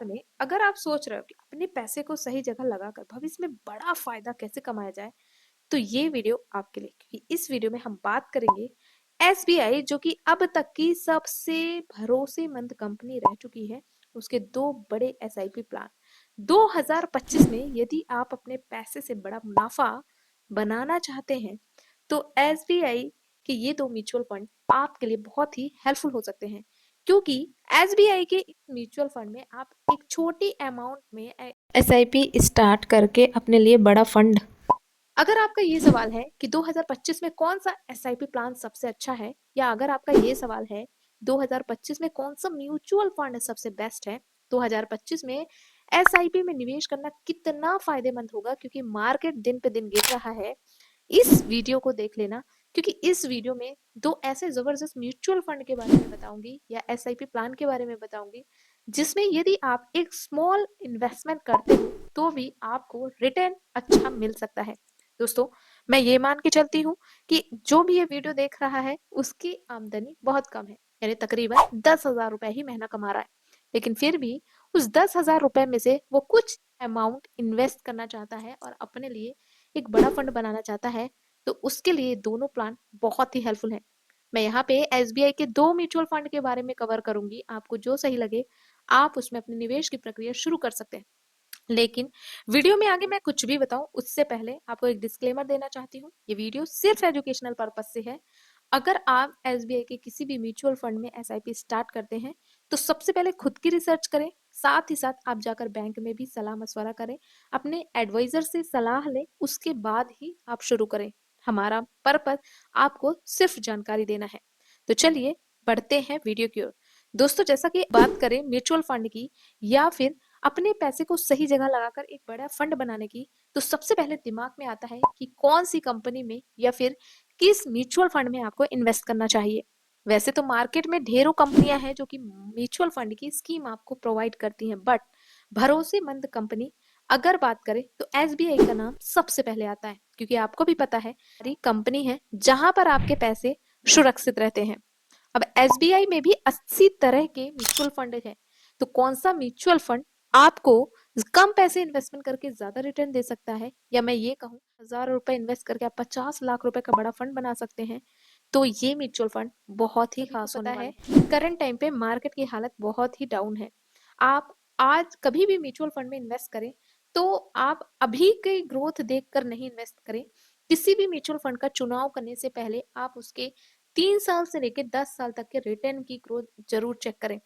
में अगर आप सोच रहे हो कि अपने पैसे को सही जगह लगाकर भविष्य में बड़ा फायदा कैसे कमाया जाए, तो ये वीडियो आपके लिए। क्योंकि इस वीडियो में हम बात करेंगे एसबीआई, जो कि अब तक की सबसे भरोसेमंद कंपनी रह चुकी है, उसके दो बड़े एसआईपी प्लान। 2025 में यदि आप अपने पैसे से बड़ा मुनाफा बनाना चाहते हैं, तो एसबीआई के ये दो म्यूचुअल फंड आपके लिए बहुत ही हेल्पफुल हो सकते हैं। क्योंकि एसबीआई के इस म्यूचुअल फंड में आप एक छोटी अमाउंट में एसआईपी स्टार्ट करके अपने लिए बड़ा फंड। अगर आपका ये सवाल है कि 2025 में कौन सा एसआईपी प्लान सबसे अच्छा है, या अगर आपका ये सवाल है 2025 में कौन सा म्यूचुअल फंड सबसे बेस्ट है, 2025 में एसआईपी में निवेश करना कितना फायदेमंद होगा क्योंकि मार्केट दिन पे दिन गिर रहा है, इस वीडियो को देख लेना। क्योंकि इस वीडियो में दो ऐसे जबरदस्त म्यूचुअल फंड के बारे में बताऊंगी या एसआईपी प्लान के बारे में बताऊंगी, जिसमें यदि आप एक स्मॉल इन्वेस्टमेंट करते हो तो भी आपको रिटर्न अच्छा मिल सकता है। दोस्तों, मैं ये मान के चलती हूँ कि जो भी ये वीडियो देख रहा है उसकी आमदनी बहुत कम है, यानी तकरीबन 10,000 रुपए ही महीना कमा रहा है, लेकिन फिर भी उस 10,000 रुपए में से वो कुछ अमाउंट इन्वेस्ट करना चाहता है और अपने लिए एक बड़ा फंड बनाना चाहता है, तो उसके लिए दोनों प्लान बहुत ही हेल्पफुल है। मैं यहाँ पे एसबीआई के दो म्यूचुअल फंड के बारे में कवर करूंगी, आपको जो सही लगे आप उसमें अपने निवेश की प्रक्रिया शुरू कर सकते हैं। लेकिन वीडियो में आगे मैं कुछ भी बताऊं उससे पहले आपको एक डिस्क्लेमर देना चाहती हूँ, ये वीडियो सिर्फ एजुकेशनल पर्पज से है। अगर आप एसबीआई के किसी भी म्यूचुअल फंड में एसआईपी स्टार्ट करते हैं, तो सबसे पहले खुद की रिसर्च करें, साथ ही साथ आप जाकर बैंक में भी सलाह मशवरा करें, अपने एडवाइजर से सलाह लें, उसके बाद ही आप शुरू करें। हमारा पर्पज आपको सिर्फ जानकारी देना है। तो चलिए बढ़ते हैं वीडियो की ओर। दोस्तों, जैसा कि बात करें म्यूचुअल फंड की या फिर अपने पैसे को सही जगह लगाकर एक बड़ा फंड बनाने की, तो सबसे पहले दिमाग में आता है कि कौन सी कंपनी में या फिर किस म्यूचुअल फंड में आपको इन्वेस्ट करना चाहिए। वैसे तो मार्केट में ढेरों कंपनियां हैं जो कि म्यूचुअल फंड की स्कीम आपको प्रोवाइड करती हैं, बट भरोसेमंद कंपनी अगर बात करें तो एसबीआई का नाम सबसे पहले आता है, क्योंकि आपको भी पता है कंपनी है जहां पर आपके पैसे सुरक्षित रहते हैं। अब एसबीआई में भी 80 तरह के म्यूचुअल फंड हैं, तो कौन सा म्यूचुअल फंड आपको कम पैसे इन्वेस्टमेंट करके ज्यादा रिटर्न दे सकता है, या मैं ये कहूँ 1,000 रुपए इन्वेस्ट करके आप 50 लाख रुपए का बड़ा फंड बना सकते हैं, तो ये म्यूचुअल फंड बहुत ही खास होने वाला है। करंट टाइम पे मार्केट की हालत बहुत ही डाउन है। आप आज कभी भी म्यूचुअल फंड में इन्वेस्ट करें तो आप अभी की ग्रोथ देखकर नहीं इन्वेस्ट करें। किसी भी म्यूचुअल फंड का चुनाव करने से पहले आप उसके 3 साल से लेकर 10 साल तक के रिटर्न की ग्रोथ जरूर चेक करें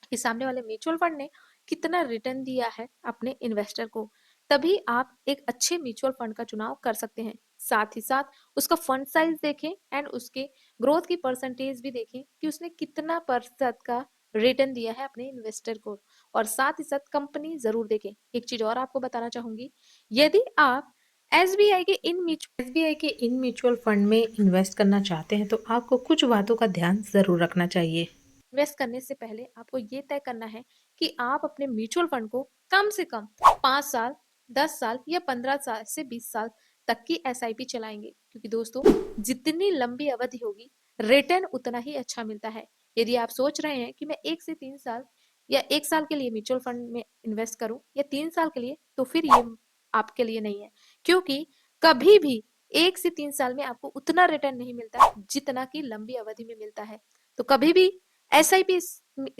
कि सामने वाले म्यूचुअल फंड ने कितना रिटर्न दिया है अपने इन्वेस्टर को। तभी आप एक अच्छे म्यूचुअल फंड का चुनाव कर सकते हैं। साथ ही साथ उसका फंड साइज देखें एंड उसके ग्रोथ की परसेंटेज भी देखें कि उसने कितना प्रतिशत का रिटर्न दिया है अपने इन्वेस्टर को। और साथ ही साथ कंपनी जरूर देखें। एक चीज और आपको बताना चाहूंगी, यदि आप एसबीआई के इन म्यूचुअल फंड में इन्वेस्ट करना चाहते हैं, तो आपको कुछ बातों का ध्यान जरूर रखना चाहिए। इन्वेस्ट करने से पहले आपको ये तय करना है कि आप अपने म्यूचुअल फंड को कम से कम 5 साल, 10 साल या 15 साल से 20 साल तक की एसआईपी चलाएंगे, क्योंकि दोस्तों जितनी लंबी अवधि होगी रिटर्न उतना ही अच्छा मिलता है। यदि आप सोच रहे हैं कि मैं 1 से 3 साल या 1 साल के लिए म्यूचुअल फंड में इन्वेस्ट करूं या 3 साल के लिए, तो फिर ये आपके लिए नहीं है, क्योंकि कभी भी 1 से 3 साल में आपको उतना रिटर्न नहीं मिलता जितना कि लंबी अवधि में मिलता है। तो कभी भी एसआईपी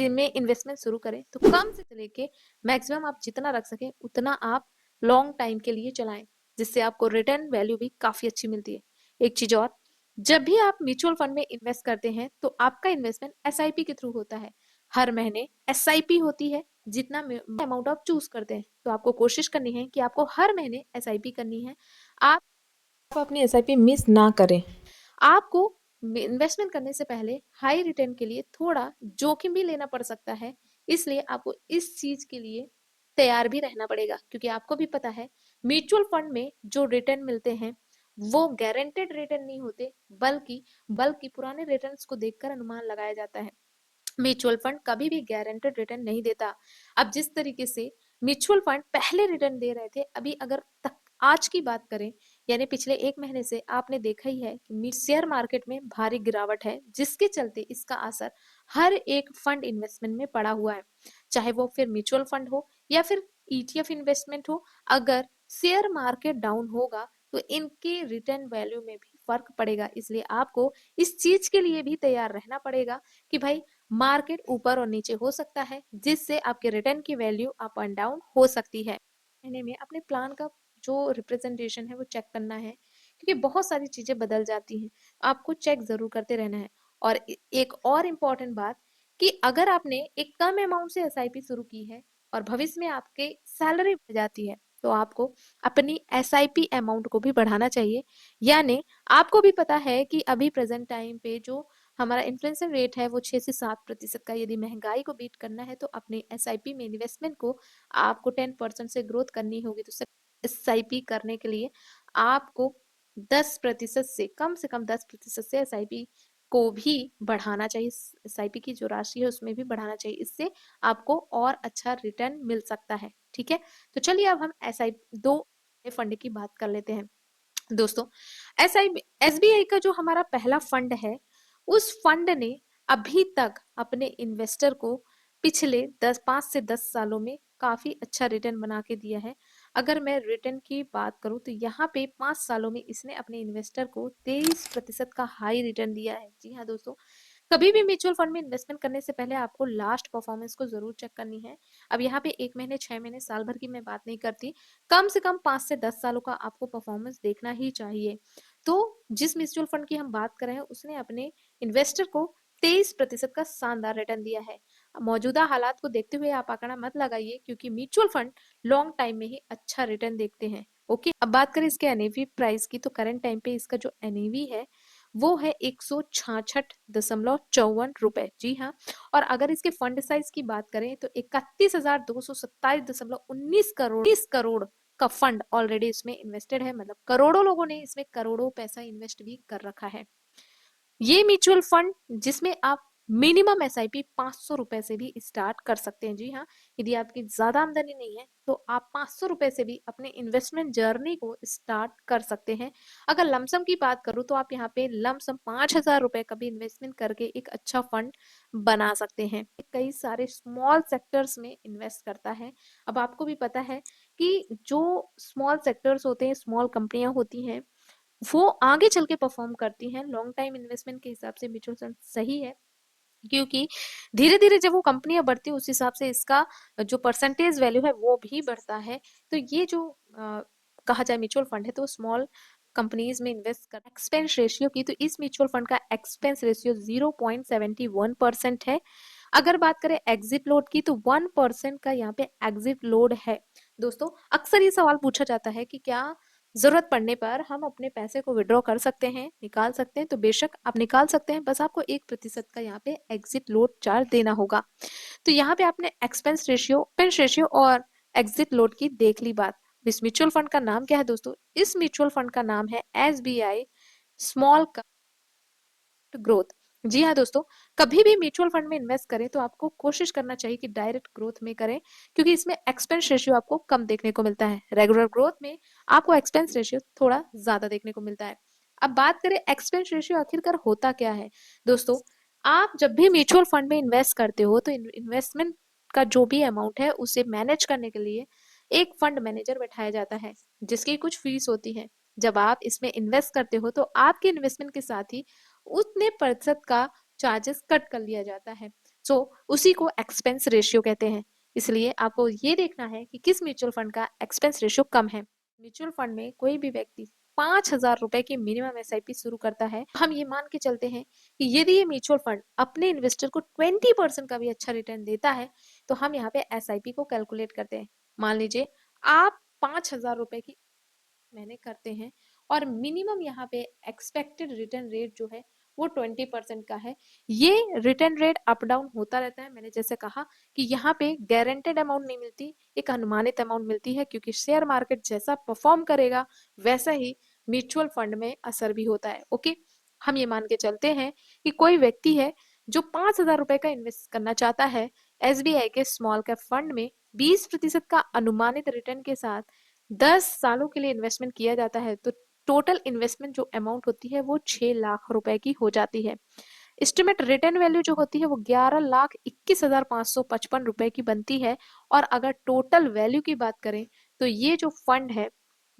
में इन्वेस्टमेंट शुरू करें तो कम से लेके मैक्सिमम आप जितना रख सके उतना आप लॉन्ग टाइम के लिए चलाएं, जिससे आपको रिटर्न वैल्यू भी काफी अच्छी मिलती है। एक चीज और, जब भी आप म्यूचुअल फंड में इन्वेस्ट करते हैं तो आपका इन्वेस्टमेंट एसआईपी के थ्रू होता है। हर महीने एसआईपी होती है, जितना अमाउंट आप चूज करते हैं, तो आपको कोशिश करनी है कि आपको हर महीने एसआईपी करनी है। आप अपनी एसआईपी मिस ना करें। आपको इन्वेस्टमेंट करने से पहले हाई रिटर्न के लिए थोड़ा जोखिम भी लेना पड़ सकता है, इसलिए आपको इस चीज के लिए तैयार भी रहना पड़ेगा, क्योंकि आपको भी पता है म्यूचुअल फंड में जो रिटर्न मिलते हैं वो गारंटेड रिटर्न नहीं होते, बल्कि बल्कि पुराने रिटर्न्स को देखकर अनुमान लगाया जाता है। म्यूचुअल फंड कभी भी गारंटेड रिटर्न नहीं देता। अब जिस तरीके से म्यूचुअल फंड पहले रिटर्न दे रहे थे, अभी अगर तक आज की बात करें, यानी पिछले 1 महीने से आपने देखा ही है कि शेयर मार्केट में भारी गिरावट है, जिसके चलते इसका असर हर एक फंड इन्वेस्टमेंट में पड़ा हुआ है। चाहे वो फिर म्यूचुअल फंड हो या फिर ETF इन्वेस्टमेंट हो। अगर शेयर मार्केट डाउन होगा तो इनके रिटर्न वैल्यू में भी फर्क पड़ेगा, इसलिए आपको इस चीज के लिए भी तैयार रहना पड़ेगा कि भाई मार्केट ऊपर और नीचे हो सकता है, जिससे आपके रिटर्न की वैल्यू अप एंड डाउन हो सकती है। महीने में अपने प्लान का जो रिप्रेजेंटेशन है वो चेक करना है, क्योंकि बहुत सारी चीजें बदल जाती हैं, आपको चेक जरूर करते रहना है। और एक और इम्पोर्टेंट बात कि अगर आपने एक कम अमाउंट से SIP शुरू की है और भविष्य में आपके सैलरी बढ़ जाती है, तो आपको अपनी SIP अमाउंट को भी बढ़ाना चाहिए। यानी आपको भी पता है कि अभी प्रेजेंट टाइम पे जो हमारा इन्फ्लेशन रेट है वो 6 से 7% का, यदि महंगाई को बीट करना है तो अपने SIP में इन्वेस्टमेंट को आपको 10% से ग्रोथ करनी होगी। तो SIP करने के लिए आपको 10% से कम 10% से SIP को भी बढ़ाना चाहिए। SIP की जो राशि है उसमें भी बढ़ाना चाहिए, इससे आपको और अच्छा रिटर्न मिल सकता है। ठीक है, तो चलिए अब हम SIP दो फंड की बात कर लेते हैं। दोस्तों, SBI का जो हमारा पहला फंड है, उस फंड ने अभी तक अपने इन्वेस्टर को पिछले 5 से 10 सालों में काफी अच्छा रिटर्न बना के दिया है। अगर मैं रिटर्न की बात करूं तो यहाँ पे 5 सालों में इसने अपने इन्वेस्टर को 23% का हाई रिटर्न दिया है। जी हाँ दोस्तों, कभी भी म्यूचुअल फंड में इन्वेस्टमेंट करने से पहले आपको लास्ट परफॉर्मेंस को जरूर चेक करनी है। अब यहाँ पे 1 महीने, 6 महीने, साल भर की मैं बात नहीं करती, कम से कम 5 से 10 सालों का आपको परफॉर्मेंस देखना ही चाहिए। तो जिस म्यूचुअल फंड की हम बात कर रहे हैं उसने अपने इन्वेस्टर को 23% का शानदार रिटर्न दिया है। मौजूदा हालात को देखते हुए आप आंकड़ा मत लगाइए, क्योंकि म्यूचुअल फंड लॉन्ग टाइम में ही अच्छा रिटर्न देखते हैं। ओके, अब बात करें इसके NAV प्राइस की, तो करंट टाइम पे इसका जो NAV है वो है 166.54 रुपए। जी हाँ, और अगर इसके फंड साइज की बात करें तो 31,227.19 करोड़ का फंड ऑलरेडी इसमें इन्वेस्टेड है, मतलब करोड़ों लोगों ने इसमें करोड़ों पैसा इन्वेस्ट भी कर रखा है। ये म्यूचुअल फंड जिसमें आप मिनिमम SIP 500 रुपए से भी स्टार्ट कर सकते हैं। जी हाँ, यदि आपकी ज्यादा आमदनी नहीं है तो आप 500 रुपए से भी अपने इन्वेस्टमेंट जर्नी को स्टार्ट कर सकते हैं। अगर लमसम की बात करूँ तो आप यहाँ पे लमसम 5,000 रुपए का भी इन्वेस्टमेंट करके एक अच्छा फंड बना सकते हैं। कई सारे स्मॉल सेक्टर्स में इन्वेस्ट करता है। अब आपको भी पता है कि जो स्मॉल सेक्टर्स होते हैं, स्मॉल कंपनियां होती हैं, वो आगे चल के परफॉर्म करती हैं। लॉन्ग टाइम इन्वेस्टमेंट के हिसाब से म्यूचुअल फंड सही है, क्योंकि धीरे धीरे जब वो कंपनियां बढ़ती है उस हिसाब से इसका जो परसेंटेज वैल्यू है वो भी बढ़ता है। तो ये जो कहा जाए म्यूचुअल फंड है, तो स्मॉल कंपनीज में इन्वेस्ट कर। एक्सपेंस रेशियो की, तो इस म्यूचुअल फंड का एक्सपेंस रेशियो 0.71% है। अगर बात करें एग्जिट लोड की, तो 1% का यहाँ पे एग्जिट लोड है। दोस्तों, अक्सर ये सवाल पूछा जाता है कि क्या जरूरत पड़ने पर हम अपने पैसे को विड्रॉ कर सकते हैं, निकाल सकते हैं? तो बेशक आप निकाल सकते हैं, बस आपको 1% का यहाँ पे एग्जिट लोड चार्ज देना होगा। तो यहाँ पे आपने एक्सपेंस रेशियो और एग्जिट लोड की देख ली बात। इस म्यूचुअल फंड का नाम क्या है दोस्तों? इस म्यूचुअल फंड का नाम है SBI स्मॉल ग्रोथ। जी हाँ दोस्तों, कभी भी म्यूचुअल फंड में इन्वेस्ट करें तो आपको कोशिश करना चाहिए कि डायरेक्ट ग्रोथ में करें, क्योंकि इसमें एक्सपेंस रेशियो आपको कम देखने को मिलता है। रेगुलर ग्रोथ में आपको एक्सपेंस रेशियो थोड़ा ज्यादा देखने को मिलता है। अब बात करें एक्सपेंस रेशियो आखिरकार होता क्या है। दोस्तों, आप जब भी म्यूचुअल फंड में इन्वेस्ट करते हो तो इन्वेस्टमेंट का जो भी अमाउंट है उसे मैनेज करने के लिए एक फंड मैनेजर बैठाया जाता है, जिसकी कुछ फीस होती है। जब आप इसमें इन्वेस्ट करते हो तो आपके इन्वेस्टमेंट के साथ ही उतने प्रतिशत का चार्जेस कट कर लिया जाता है। सो उसी को एक्सपेंस रेशियो कहते हैं। इसलिए आपको ये देखना है कि किस म्यूचुअल फंड का एक्सपेंस रेशियो कम है। म्यूचुअल फंड में कोई भी व्यक्ति 5,000 रुपए की मिनिमम SIP शुरू करता है। हम ये मान के चलते हैं कि यदि ये म्यूचुअल फंड अपने इन्वेस्टर को 20% का भी अच्छा रिटर्न देता है, तो हम यहाँ पे SIP को कैलकुलेट करते हैं। मान लीजिए आप 5,000 रुपए की मैंने करते हैं और मिनिमम यहाँ पे एक्सपेक्टेड रिटर्न रेट जो है वो 20% का है। ये रिटर्न रेट अप डाउन होता रहता है। मैंने जैसे कहा कि यहाँ पे गारंटेड अमाउंट नहीं मिलती, एक अनुमानित अमाउंट मिलती है, क्योंकि शेयर मार्केट जैसा परफॉर्म करेगा वैसा ही म्यूचुअल फंड में असर भी होता है। ओके, हम ये मान के चलते हैं कि कोई व्यक्ति है जो 5,000 रुपए का इन्वेस्ट करना चाहता है SBI के स्मॉल कैप फंड में, 20% का अनुमानित रिटर्न के साथ 10 सालों के लिए इन्वेस्टमेंट किया जाता है, तो टोटल इन्वेस्टमेंट जो अमाउंट होती है वो 6 लाख रुपए की हो जाती है। एस्टिमेट रिटर्न वैल्यू जो होती है वो 11,21,555 रुपए की बनती है। और अगर टोटल वैल्यू की बात करें तो ये जो फंड है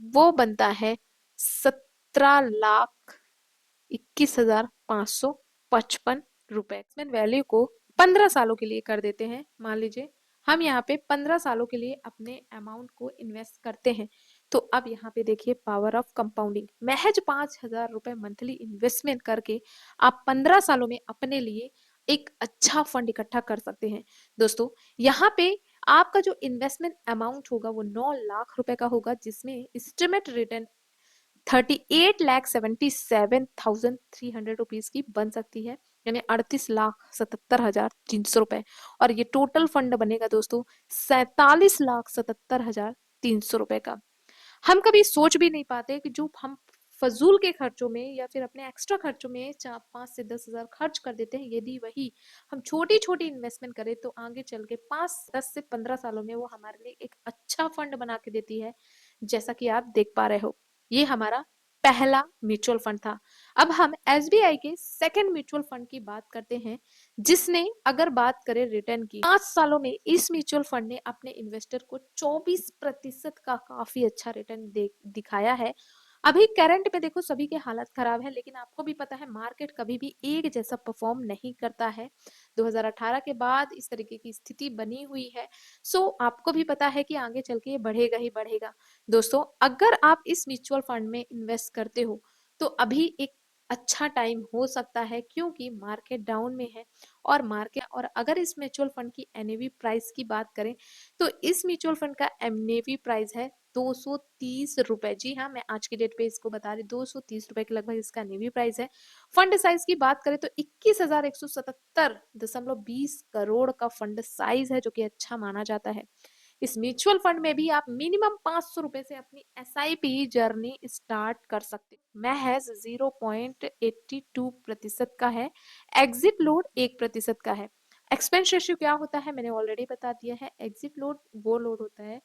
वो बनता है 17,21,555 रुपए। वैल्यू को 15 सालों के लिए कर देते हैं। मान लीजिए हम यहाँ पे 15 सालों के लिए अपने अमाउंट को इन्वेस्ट करते हैं। तो अब यहाँ पे देखिए पावर ऑफ कंपाउंडिंग, महज 5,000 रुपए मंथली इन्वेस्टमेंट करके आप 15 सालों में अपने लिए एक अच्छा फंड इकट्ठा कर सकते हैं। दोस्तों यहाँ पे आपका जो इन्वेस्टमेंट अमाउंट होगा वो 9 लाख रुपए का होगा, जिसमें एस्टिमेट रिटर्न 38,77,300 रुपीज की बन सकती है, यानी 38,77,300 रुपए। और ये टोटल फंड बनेगा दोस्तों 47,77,300 रुपए का। हम कभी सोच भी नहीं पाते कि जो हम फजूल के खर्चों में या फिर अपने एक्स्ट्रा खर्चों में 4, 5 से 10 हजार खर्च कर देते हैं, यदि वही हम छोटी छोटी इन्वेस्टमेंट करें तो आगे चल के 5, 10 से 15 सालों में वो हमारे लिए एक अच्छा फंड बना के देती है। जैसा कि आप देख पा रहे हो, ये हमारा पहला म्यूचुअल फंड था। अब हम एसबीआई के सेकंड म्यूचुअल फंड की बात करते हैं, जिसने अगर बात करें रिटर्न की, 5 सालों में इस म्यूचुअल फंड ने अपने इन्वेस्टर को 24% का काफी अच्छा रिटर्न दिखाया है। अभी करंट पे देखो सभी के हालत खराब है, लेकिन आपको भी पता है मार्केट कभी भी एक जैसा परफॉर्म नहीं करता है। 2018 के बाद इस तरीके की स्थिति बनी हुई है। सो आपको भी पता है कि आगे चल के ये बढ़ेगा ही बढ़ेगा। दोस्तों अगर आप इस म्यूचुअल फंड में इन्वेस्ट करते हो तो अभी एक अच्छा टाइम हो सकता है, क्योंकि मार्केट डाउन में है। और अगर इस म्यूचुअल फंड की एनएवी प्राइस की बात करें तो इस म्यूचुअल फंड का एनएवी प्राइस है 230 रुपए। जी हाँ, मैं आज की डेट पे इसको बता रही, 230 रुपए के लगभग इसका एनएवी प्राइस है। फंड साइज की बात करें तो 21,177.20 करोड़ का फंड साइज है, जो कि अच्छा माना जाता है। इस म्यूचुअल फंड में भी आप मिनिमम 500 रुपए से अपनी एसआईपी जर्नी स्टार्ट कर सकते हैं। महज 0.82% का है। एग्जिट लोड 1% का है। एक्सपेंस रेशियो क्या होता है मैंने ऑलरेडी बता दिया है। एग्जिट लोड वो लोड होता है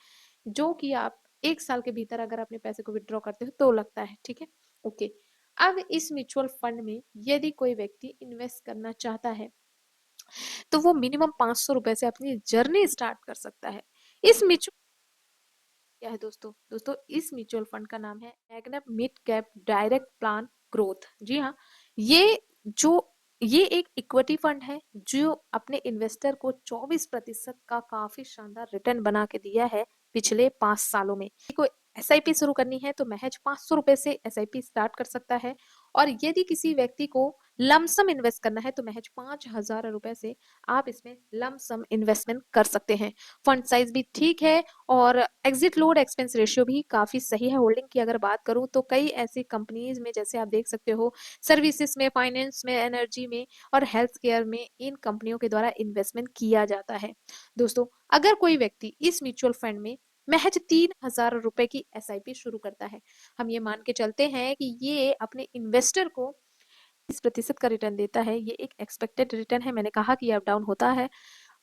जो कि आप 1 साल के भीतर अगर अपने पैसे को विड्रॉ करते हो तो लगता है। ठीक है, ओके। अब इस म्यूचुअल फंड में यदि कोई व्यक्ति इन्वेस्ट करना चाहता है तो वो मिनिमम 500 रुपए से अपनी जर्नी स्टार्ट कर सकता है। इस म्यूचुअल क्या है दोस्तों इस म्यूचुअल फंड का नाम है magnum mid cap direct plan growth. जी हाँ, ये जो ये एक इक्विटी फंड है जो अपने इन्वेस्टर को 24% का काफी शानदार रिटर्न बना के दिया है पिछले 5 सालों में। कोई एसआईपी शुरू करनी है तो महज 500 रुपए से एसआईपी स्टार्ट कर सकता है। और यदि किसी व्यक्ति को लमसम इन्वेस्ट करना है तो महज 5,000 रुपए से आप इसमें लमसम इन्वेस्टमेंट कर सकते हैं। फंड साइज भी ठीक है और एग्जिट लोड एक्सपेंस रेशियो भी काफी सही है। होल्डिंग की अगर बात करूं तो कई ऐसी कंपनीज में, जैसे आप देख सकते हो, सर्विसेज में, फाइनेंस में, एनर्जी में और हेल्थ केयर में इन कंपनियों के द्वारा इन्वेस्टमेंट किया जाता है। दोस्तों अगर कोई व्यक्ति इस म्यूचुअल फंड में महज 3,000 रुपए की एसआईपी शुरू करता है, हम ये मान के चलते हैं कि ये अपने इन्वेस्टर को 30% का रिटर्न देता है। ये एक एक्सपेक्टेड रिटर्न है, मैंने कहा कि अप डाउन होता है।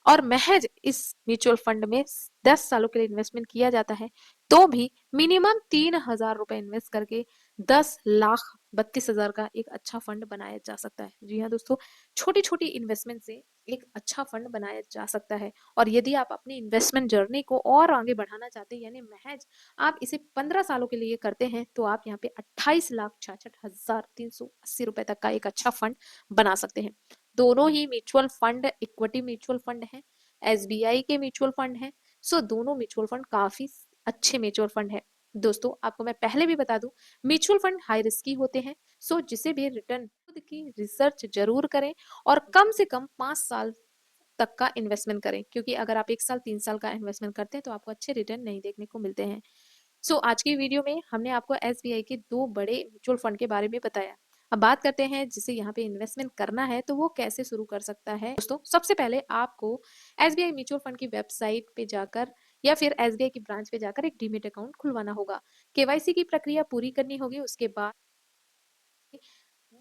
और महज इस म्यूचुअल फंड में 10 सालों के लिए इन्वेस्टमेंट किया जाता है तो भी मिनिमम 3,000 रुपए इन्वेस्ट करके 10,32,000 का एक अच्छा फंड बनाया जा सकता है। जी हाँ दोस्तों, छोटी छोटी इन्वेस्टमेंट से एक अच्छा फंड बनाया जा सकता है। और यदि आप अपनी इन्वेस्टमेंट जर्नी को और आगे बढ़ाना चाहते हैं, यानी महज आप इसे 15 सालों के लिए करते हैं, तो आप यहाँ पे 28,66,380 रुपए तक का एक अच्छा फंड बना सकते हैं। दोनों ही mutual fund equity mutual fund है, एसबीआई के म्यूचुअल फंड है। सो दोनों म्यूचुअल फंड काफी अच्छे म्यूचुअल फंड है। दोस्तों आपको मैं पहले भी बता दूं, म्यूचुअल फंड हाई रिस्की होते हैं। सो जिसे भी रिटर्न खुद की रिसर्च जरूर करें और कम से कम 5 साल तक का इन्वेस्टमेंट करें, क्योंकि अगर आप 1 साल 3 साल का इन्वेस्टमेंट करते हैं तो आपको अच्छे रिटर्न नहीं देखने को मिलते हैं। सो आज की वीडियो में हमने आपको एसबीआई के 2 बड़े म्यूचुअल फंड के बारे में बताया। अब बात करते हैं जिसे यहाँ पे इन्वेस्टमेंट करना है तो वो कैसे शुरू कर सकता है। दोस्तों सबसे पहले आपको एसबीआई म्यूचुअल फंड की वेबसाइट पे जाकर या फिर एसबीआई की ब्रांच पे जाकर एक डीमेट अकाउंट खुलवाना होगा। केवाईसी की प्रक्रिया पूरी करनी होगी। उसके बाद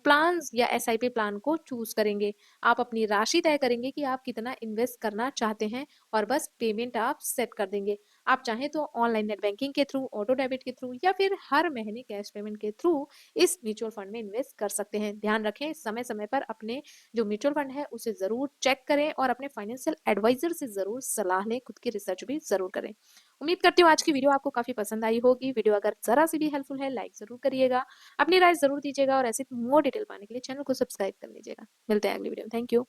प्लान या एसआईपी प्लान को चूज करेंगे। आप अपनी राशि तय करेंगे कि आप कितना इन्वेस्ट करना चाहते हैं और बस पेमेंट आप सेट कर देंगे। आप चाहें तो ऑनलाइन नेट बैंकिंग के थ्रू, ऑटो डेबिट के थ्रू या फिर हर महीने कैश पेमेंट के थ्रू इस म्यूचुअल फंड में इन्वेस्ट कर सकते हैं। ध्यान रखें, समय समय पर अपने जो म्यूचुअल फंड है उसे जरूर चेक करें और अपने फाइनेंशियल एडवाइजर से जरूर सलाह लें, खुद की रिसर्च भी जरूर करें। उम्मीद करती हूँ आज की वीडियो आपको काफी पसंद आई होगी। वीडियो अगर जरा सी भी हेल्पफुल है लाइक जरूर करिएगा, अपनी राय जरूर दीजिएगा और ऐसे मोर डिटेल पाने के लिए चैनल को सब्सक्राइब कर लीजिएगा। मिलते हैं अगली वीडियो में। Thank you.